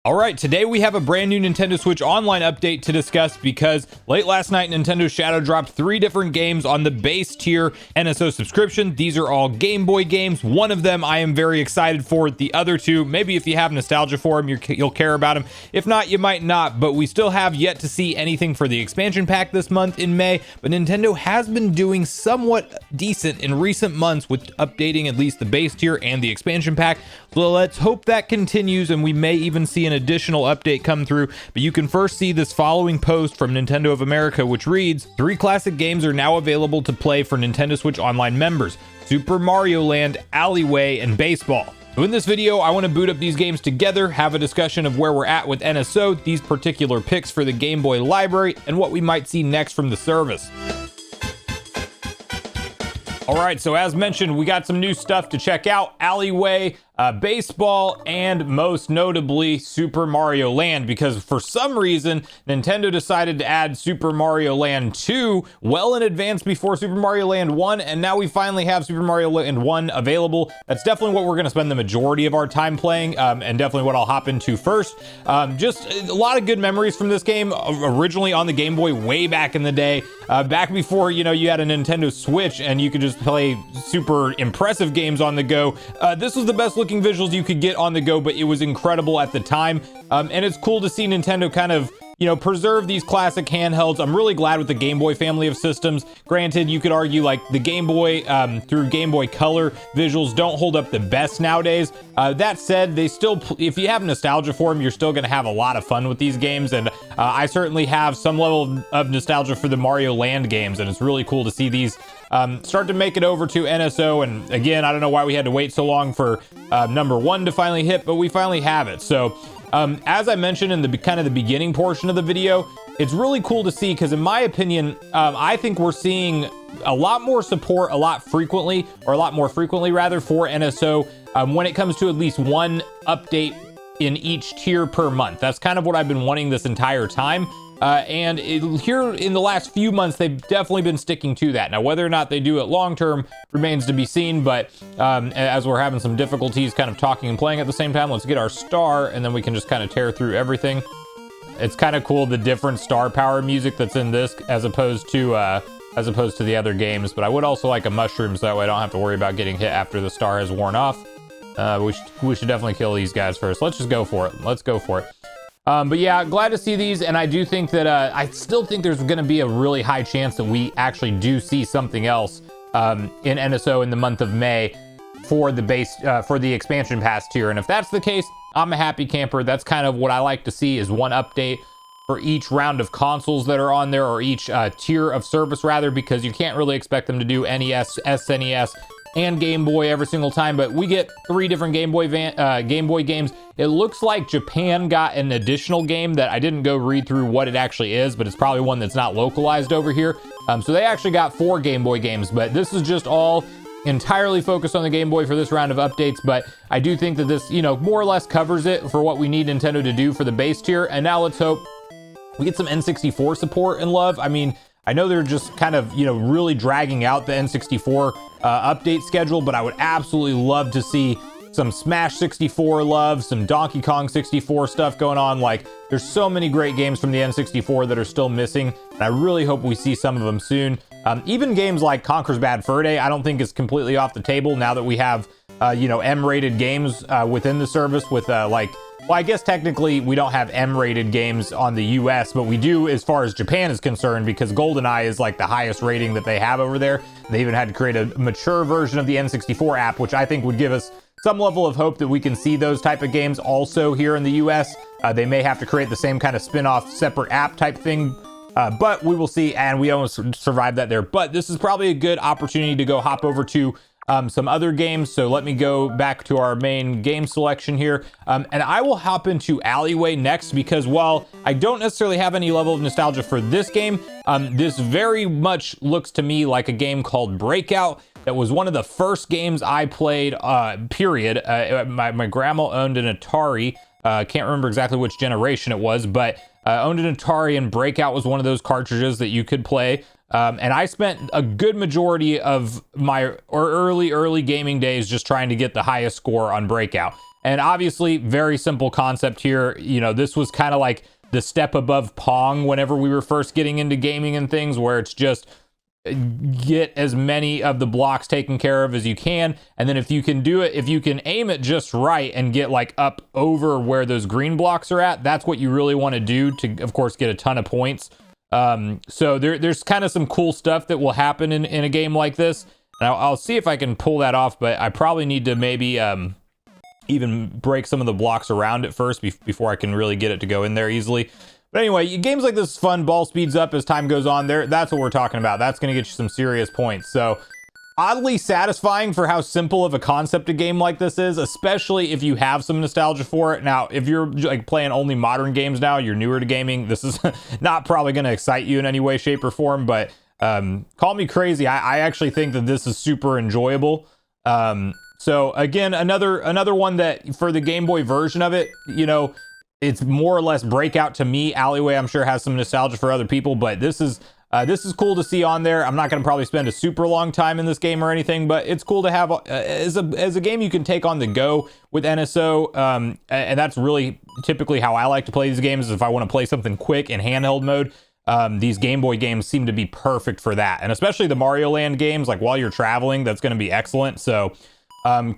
All right, today we have a brand new Nintendo Switch Online update to discuss because late last night, Nintendo Shadow dropped 3 different games on the base tier NSO subscription. These are all Game Boy games. One of them I am very excited for. The other two, maybe if you have nostalgia for them, you'll care about them. If not, you might not, but we still have yet to see anything for the expansion pack this month in May. But Nintendo has been doing somewhat decent in recent months with updating at least the base tier and the expansion pack. So let's hope that continues and we may even see an additional update come through. But you can first see this following post from Nintendo of America, which reads, 3 classic games are now available to play for Nintendo Switch Online members: Super Mario Land, Alleyway, and Baseball. So in this video, I want to boot up these games together, have a discussion of where we're at with NSO, these particular picks for the Game Boy library, and what we might see next from the service. All right, so as mentioned, we got some new stuff to check out: Alleyway, Baseball, and most notably Super Mario Land, because for some reason Nintendo decided to add Super Mario Land 2 well in advance before Super Mario Land 1, and now we finally have Super Mario Land 1 available. That's definitely what we're going to spend the majority of our time playing, and definitely what I'll hop into first. Just a lot of good memories from this game, originally on the Game Boy way back in the day, back before you had a Nintendo Switch and you could just play super impressive games on the go. This was the best looking visuals you could get on the go, but it was incredible at the time. And it's cool to see Nintendo kind of preserve these classic handhelds. I'm really glad with the Game Boy family of systems. Granted, you could argue like the Game Boy through Game Boy Color visuals don't hold up the best nowadays. That said, they still, if you have nostalgia for them, you're still going to have a lot of fun with these games. And I certainly have some level of nostalgia for the Mario Land games, and it's really cool to see these start to make it over to NSO. And again, I don't know why we had to wait so long for number 1 to finally hit, but we finally have it. So as I mentioned in the kind of the beginning portion of the video, it's really cool to see because in my opinion, I think we're seeing a lot more support a lot more frequently rather for NSO when it comes to at least one update in each tier per month. That's kind of what I've been wanting this entire time. And here in the last few months, they've definitely been sticking to that. Now, whether or not they do it long term remains to be seen, but as we're having some difficulties kind of talking and playing at the same time, let's get our star and then we can just kind of tear through everything. It's kind of cool, the different star power music that's in this as opposed to the other games. But I would also like a mushroom so that way I don't have to worry about getting hit after the star has worn off. We should definitely kill these guys first. Let's just go for it. Let's go for it. But yeah, glad to see these, and I do think that I still think there's going to be a really high chance that we actually do see something else in NSO in the month of May for the base for the expansion pass tier. And if that's the case, I'm a happy camper. That's kind of what I like to see, is one update for each round of consoles that are on there, or each tier of service rather, because you can't really expect them to do NES, SNES, and Game Boy every single time. But we get 3 different Game Boy games. It looks like Japan got an additional game that I didn't go read through what it actually is, but it's probably one that's not localized over here. So they actually got 4 Game Boy games, but this is just all entirely focused on the Game Boy for this round of updates. But I do think that this, more or less covers it for what we need Nintendo to do for the base tier. And now let's hope we get some N64 support and love. I mean, I know they're just kind of, really dragging out the N64 update schedule, but I would absolutely love to see some Smash 64 love, some Donkey Kong 64 stuff going on. Like, there's so many great games from the N64 that are still missing, and I really hope we see some of them soon. Even games like Conker's Bad Fur Day, I don't think is completely off the table now that we have, M-rated games within the service with well, I guess technically we don't have M-rated games on the US, but we do as far as Japan is concerned, because GoldenEye is like the highest rating that they have over there. They even had to create a mature version of the N64 app, which I think would give us some level of hope that we can see those type of games also here in the US. They may have to create the same kind of spin-off separate app type thing, but we will see, and we almost survived that there. But this is probably a good opportunity to go hop over to some other games. So let me go back to our main game selection here. And I will hop into Alleyway next, because while I don't necessarily have any level of nostalgia for this game, this very much looks to me like a game called Breakout. That was one of the first games I played, period. My grandma owned an Atari. Can't remember exactly which generation it was, but owned an Atari, and Breakout was one of those cartridges that you could play. And I spent a good majority of my early gaming days just trying to get the highest score on Breakout. And obviously, very simple concept here. You know, this was kind of like the step above Pong whenever we were first getting into gaming and things, where it's just get as many of the blocks taken care of as you can, and then if you can do it, if you can aim it just right and get like up over where those green blocks are at, that's what you really want to do to, of course, get a ton of points. So there's kind of some cool stuff that will happen in a game like this, and I'll see if I can pull that off, but I probably need to maybe even break some of the blocks around it first before I can really get it to go in there easily. But anyway, games like this is fun. Ball speeds up as time goes on. That's what we're talking about. That's going to get you some serious points. So oddly satisfying for how simple of a concept a game like this is, especially if you have some nostalgia for it. Now, if you're like playing only modern games now, you're newer to gaming, this is not probably going to excite you in any way, shape, or form. But call me crazy. I actually think that this is super enjoyable. So again, another one that for the Game Boy version of it, you know, it's more or less breakout to me. Alleyway, I'm sure, has some nostalgia for other people, but this is cool to see on there. I'm not going to probably spend a super long time in this game or anything, but it's cool to have as a game you can take on the go with NSO, and that's really typically how I like to play these games. If I want to play something quick in handheld mode, these Game Boy games seem to be perfect for that, and especially the Mario Land games, like while you're traveling, that's going to be excellent. So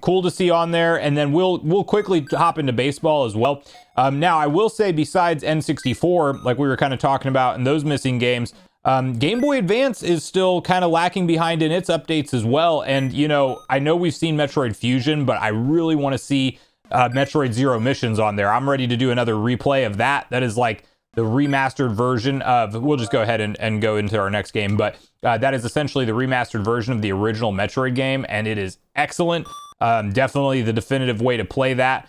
cool to see on there. And then we'll quickly hop into baseball as well. Now I will say, besides N64, like we were kind of talking about, and those missing games, Game Boy Advance is still kind of lacking behind in its updates as well. And you know, I know we've seen Metroid Fusion, but I really want to see Metroid Zero Missions on there. I'm ready to do another replay of that. That is like the remastered version of, we'll just go ahead and go into our next game, but that is essentially the remastered version of the original Metroid game, and it is excellent. Definitely the definitive way to play that.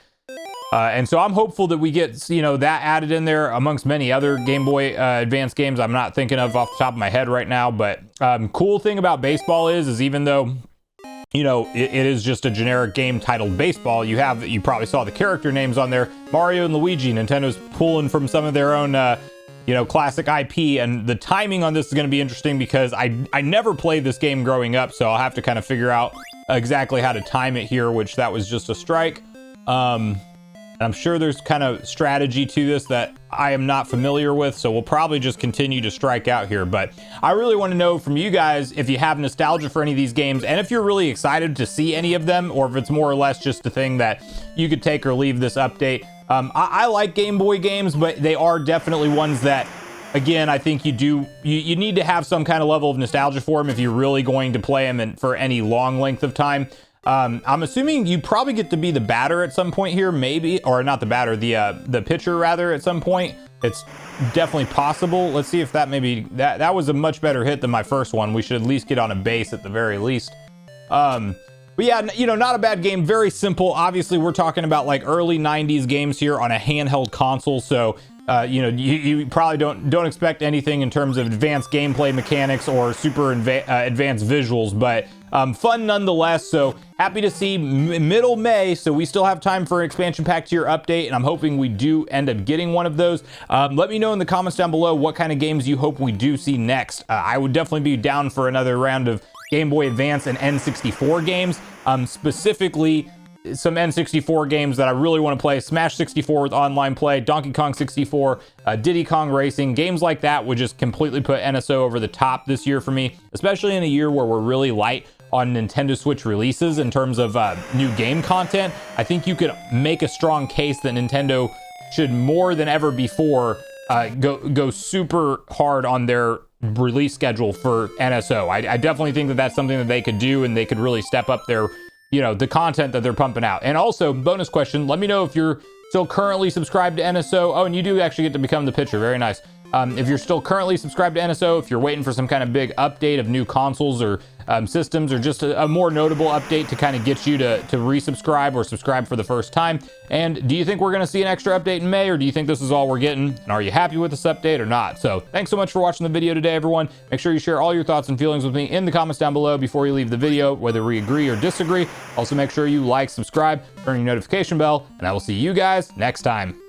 And so I'm hopeful that we get, you know, that added in there amongst many other Game Boy Advance games I'm not thinking of off the top of my head right now. But cool thing about baseball is even though, you know, it is just a generic game titled baseball, you probably saw the character names on there. Mario and Luigi. Nintendo's pulling from some of their own you know, classic IP, and the timing on this is going to be interesting because I never played this game growing up, so I'll have to kind of figure out exactly how to time it here, which that was just a strike. I'm sure there's kind of strategy to this that I am not familiar with, so we'll probably just continue to strike out here. But I really want to know from you guys if you have nostalgia for any of these games, and if you're really excited to see any of them, or if it's more or less just a thing that you could take or leave this update. I like Game Boy games, but they are definitely ones that, again, I think you need to have some kind of level of nostalgia for them if you're really going to play them for any long length of time. I'm assuming you probably get to be the batter at some point here, maybe, or not the batter, the pitcher rather, at some point. It's definitely possible. Let's see if that that was a much better hit than my first one. We should at least get on a base at the very least. But yeah, you know, not a bad game. Very simple. Obviously, we're talking about like early 90s games here on a handheld console. So, you know, you probably don't expect anything in terms of advanced gameplay mechanics or super advanced visuals, but fun nonetheless. So happy to see middle May. So we still have time for an expansion pack tier update, and I'm hoping we do end up getting one of those. Let me know in the comments down below what kind of games you hope we do see next. I would definitely be down for another round of Game Boy Advance and N64 games, specifically some N64 games that I really want to play. Smash 64 with online play, Donkey Kong 64, Diddy Kong Racing. Games like that would just completely put NSO over the top this year for me, especially in a year where we're really light on Nintendo Switch releases in terms of new game content. I think you could make a strong case that Nintendo should more than ever before go super hard on their release schedule for NSO. I definitely think that that's something that they could do, and they could really step up their, you know, the content that they're pumping out. And also, bonus question, let me know if you're still currently subscribed to NSO. Oh, and you do actually get to become the pitcher. Very nice. If you're still currently subscribed to NSO, if you're waiting for some kind of big update of new consoles or systems, or just a more notable update to kind of get you to resubscribe or subscribe for the first time. And do you think we're going to see an extra update in May, or do you think this is all we're getting? And are you happy with this update or not? So thanks so much for watching the video today, everyone. Make sure you share all your thoughts and feelings with me in the comments down below before you leave the video, whether we agree or disagree. Also, make sure you like, subscribe, turn your notification bell, and I will see you guys next time.